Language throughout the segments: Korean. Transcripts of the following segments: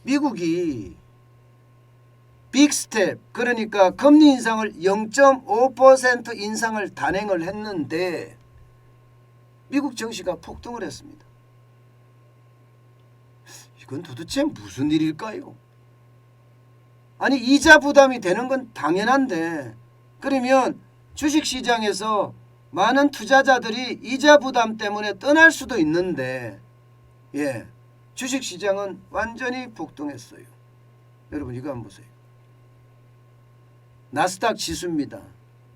미국이 빅스텝, 그러니까 금리 인상을 0.5% 인상을 단행을 했는데 미국 증시가 폭등을 했습니다. 이건 도대체 무슨 일일까요? 아니 이자 부담이 되는 건 당연한데, 그러면 주식시장에서 많은 투자자들이 이자 부담 때문에 떠날 수도 있는데, 주식시장은 완전히 폭등했어요. 여러분 이거 한번 보세요. 나스닥 지수입니다.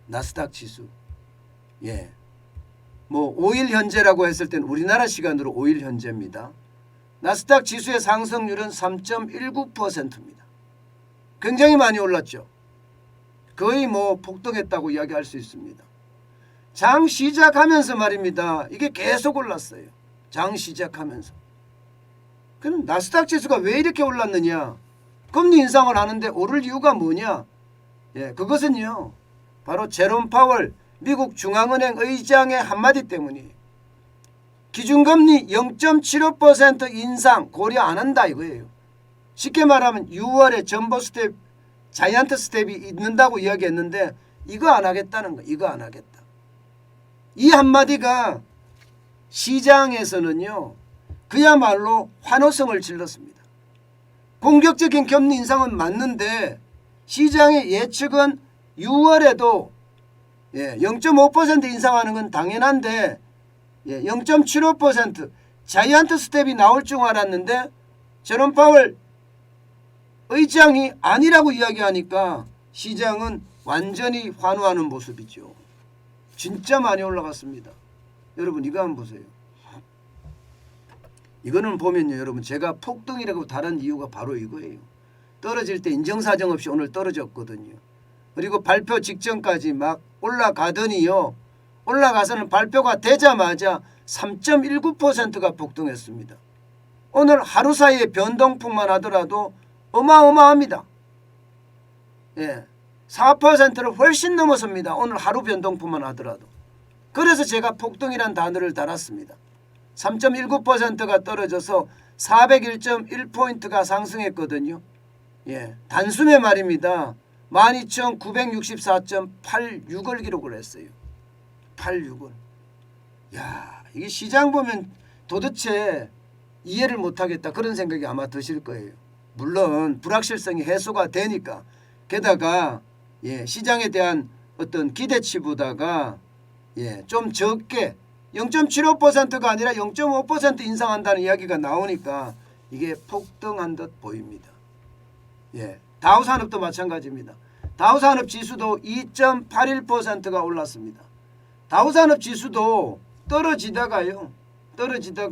나스닥 지수. 뭐 5일 현재라고 했을 때는 우리나라 시간으로 5일 현재입니다. 나스닥 지수의 상승률은 3.19%입니다. 굉장히 많이 올랐죠. 거의 뭐 폭등했다고 이야기할 수 있습니다. 장 시작하면서 말입니다. 이게 계속 올랐어요. 장 시작하면서. 그럼 나스닥 지수가 왜 이렇게 올랐느냐? 금리 인상을 하는데 오를 이유가 뭐냐? 그것은요, 바로 제롬 파월 미국 중앙은행 의장의 한마디 때문이에요. 기준금리 0.75% 인상 고려 안 한다 이거예요. 쉽게 말하면 6월에 전보 스텝, 자이언트 스텝이 있는다고 이야기했는데 이거 안 하겠다는 거. 이거 안 하겠다. 이 한마디가 시장에서는요, 그야말로 환호성을 질렀습니다. 공격적인 금리 인상은 맞는데 시장의 예측은 6월에도 0.5% 인상하는 건 당연한데 0.75% 자이언트 스텝이 나올 줄 알았는데 제롬 파월 의장이 아니라고 이야기하니까 시장은 완전히 환호하는 모습이죠. 진짜 많이 올라갔습니다. 여러분 이거 한번 보세요. 이거는 보면요, 여러분 제가 폭등이라고 다른 이유가 바로 이거예요. 떨어질 때 인정사정 없이 오늘 떨어졌거든요. 그리고 발표 직전까지 막 올라가더니요, 올라가서는 발표가 되자마자 3.19%가 폭등했습니다. 오늘 하루 사이에 변동폭만 하더라도 어마어마합니다. 4%를 훨씬 넘어섭니다. 오늘 하루 변동폭만 하더라도. 그래서 제가 폭등이란 단어를 달았습니다. 3.19%가 떨어져서 401.1포인트가 상승했거든요. 단숨에 말입니다. 12,964.86을 기록을 했어요. 86을. 이게 시장 보면 도대체 이해를 못하겠다 그런 생각이 아마 드실 거예요. 물론 불확실성이 해소가 되니까, 게다가 시장에 대한 어떤 기대치보다가 좀 적게 0.75%가 아니라 0.5% 인상한다는 이야기가 나오니까 이게 폭등한 듯 보입니다. 다우산업도 마찬가지입니다. 다우산업 지수도 2.81%가 올랐습니다. 다우산업 지수도 떨어지다가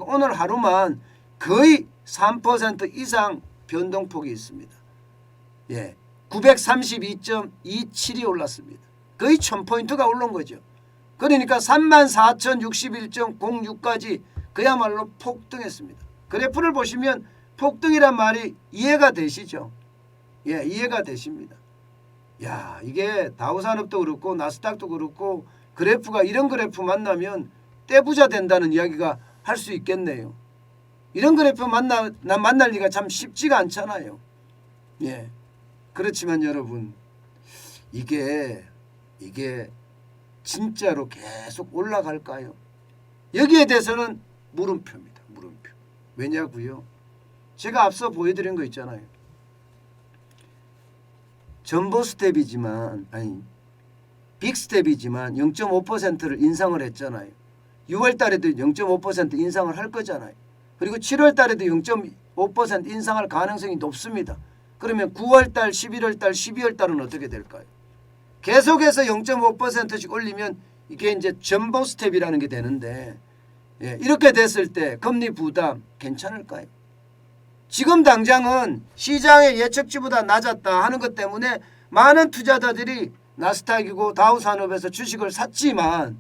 오늘 하루만 거의 3% 이상 변동폭이 있습니다. 932.27이 올랐습니다. 거의 1000포인트가 올른 거죠. 그러니까 34,061.06까지 그야말로 폭등했습니다. 그래프를 보시면 폭등이란 말이 이해가 되시죠? 이해가 되십니다. 이게 다우산업도 그렇고 나스닥도 그렇고 그래프가 이런 그래프 만나면 떼부자 된다는 이야기가 할 수 있겠네요. 이런 그래프 만날 리가 참 쉽지가 않잖아요. 그렇지만 여러분 이게 진짜로 계속 올라갈까요? 여기에 대해서는 물음표입니다. 물음표. 왜냐고요? 제가 앞서 보여드린 거 있잖아요. 전보 스텝이지만 빅스텝이지만 0.5%를 인상을 했잖아요. 6월 달에도 0.5% 인상을 할 거잖아요. 그리고 7월 달에도 0.5% 인상할 가능성이 높습니다. 그러면 9월 달, 11월 달, 12월 달은 어떻게 될까요? 계속해서 0.5%씩 올리면 이게 이제 전보 스텝이라는 게 되는데, 이렇게 됐을 때 금리 부담 괜찮을까요? 지금 당장은 시장의 예측치보다 낮았다 하는 것 때문에 많은 투자자들이 나스닥이고 다우산업에서 주식을 샀지만,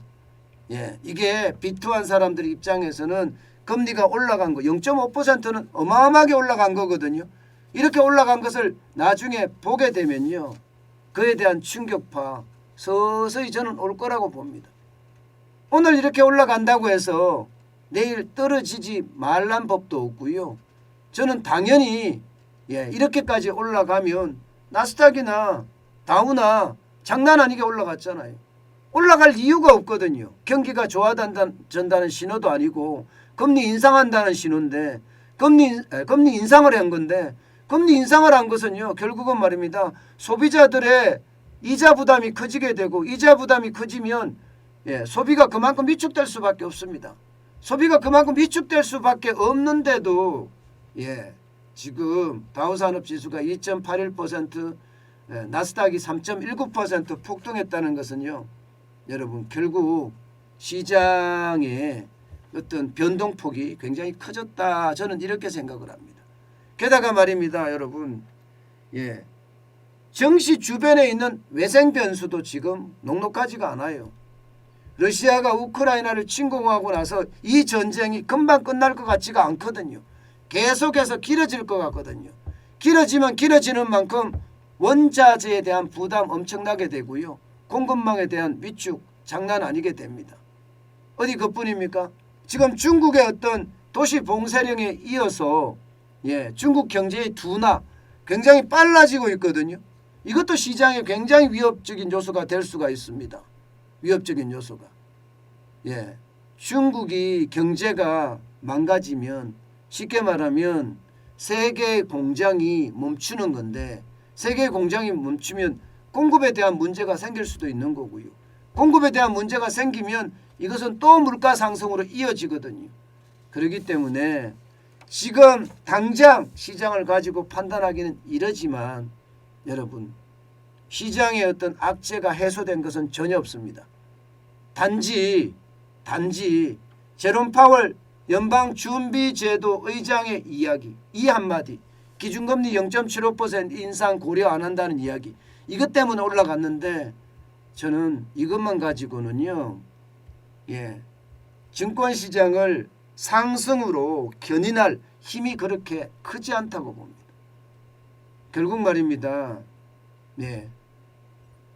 이게 비투한 사람들 입장에서는 금리가 올라간 거 0.5%는 어마어마하게 올라간 거거든요. 이렇게 올라간 것을 나중에 보게 되면요, 그에 대한 충격파 서서히 저는 올 거라고 봅니다. 오늘 이렇게 올라간다고 해서 내일 떨어지지 말란 법도 없고요. 저는 당연히 예, 이렇게까지 올라가면 나스닥이나 다우나 장난 아니게 올라갔잖아요. 올라갈 이유가 없거든요. 경기가 좋아진다는 신호도 아니고 금리 인상한다는 신호인데 금리 인상을 한 건데 금리 인상을 한 것은요. 결국은 말입니다. 소비자들의 이자 부담이 커지게 되고 이자 부담이 커지면 예, 소비가 그만큼 위축될 수밖에 없습니다. 소비가 그만큼 위축될 수밖에 없는데도 예, 지금 다우산업지수가 2.81%, 나스닥이 3.19% 폭등했다는 것은요. 여러분 결국 시장의 어떤 변동폭이 굉장히 커졌다. 저는 이렇게 생각을 합니다. 게다가 말입니다. 여러분 예, 정시 주변에 있는 외생 변수도 지금 녹록하지가 않아요. 러시아가 우크라이나를 침공하고 나서 이 전쟁이 금방 끝날 것 같지가 않거든요. 계속해서 길어질 것 같거든요. 길어지면 길어지는 만큼 원자재에 대한 부담 엄청나게 되고요. 공급망에 대한 위축 장난 아니게 됩니다. 어디 그뿐입니까? 지금 중국의 어떤 도시 봉쇄령에 이어서 예, 중국 경제의 둔화 굉장히 빨라지고 있거든요. 이것도 시장에 굉장히 위협적인 요소가 될 수가 있습니다. 위협적인 요소가. 예, 중국이 경제가 망가지면 쉽게 말하면 세계 공장이 멈추는 건데 세계 공장이 멈추면 공급에 대한 문제가 생길 수도 있는 거고요. 공급에 대한 문제가 생기면 이것은 또 물가 상승으로 이어지거든요. 그렇기 때문에 지금 당장 시장을 가지고 판단하기는 이러지만 여러분 시장의 어떤 악재가 해소된 것은 전혀 없습니다. 단지 제롬 파월 연방준비제도 의장의 이야기 이 한마디 기준금리 0.75% 인상 고려 안 한다는 이야기 이것 때문에 올라갔는데 저는 이것만 가지고는요 예, 증권시장을 상승으로 견인할 힘이 그렇게 크지 않다고 봅니다. 결국 말입니다. 예,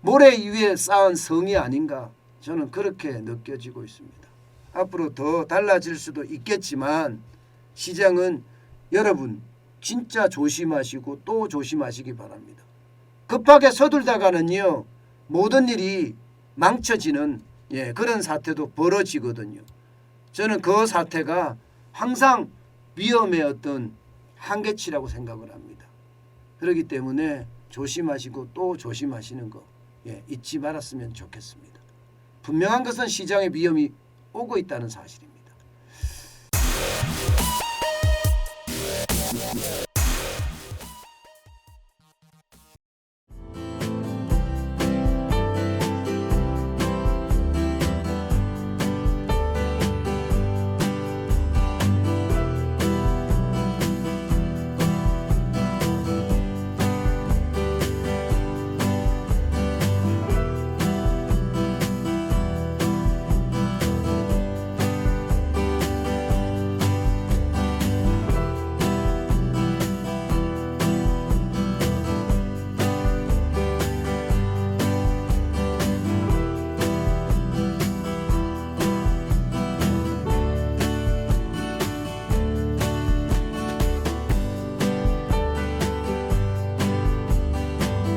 모래 위에 쌓은 성이 아닌가 저는 그렇게 느껴지고 있습니다. 앞으로 더 달라질 수도 있겠지만 시장은 여러분 진짜 조심하시고 또 조심하시기 바랍니다. 급하게 서둘다가는요 모든 일이 망쳐지는 예, 그런 사태도 벌어지거든요. 저는 그 사태가 항상 위험의 어떤 한계치라고 생각을 합니다. 그렇기 때문에 조심하시고 또 조심하시는 거 예, 잊지 말았으면 좋겠습니다. 분명한 것은 시장의 위험이 오고 있다는 사실입니다.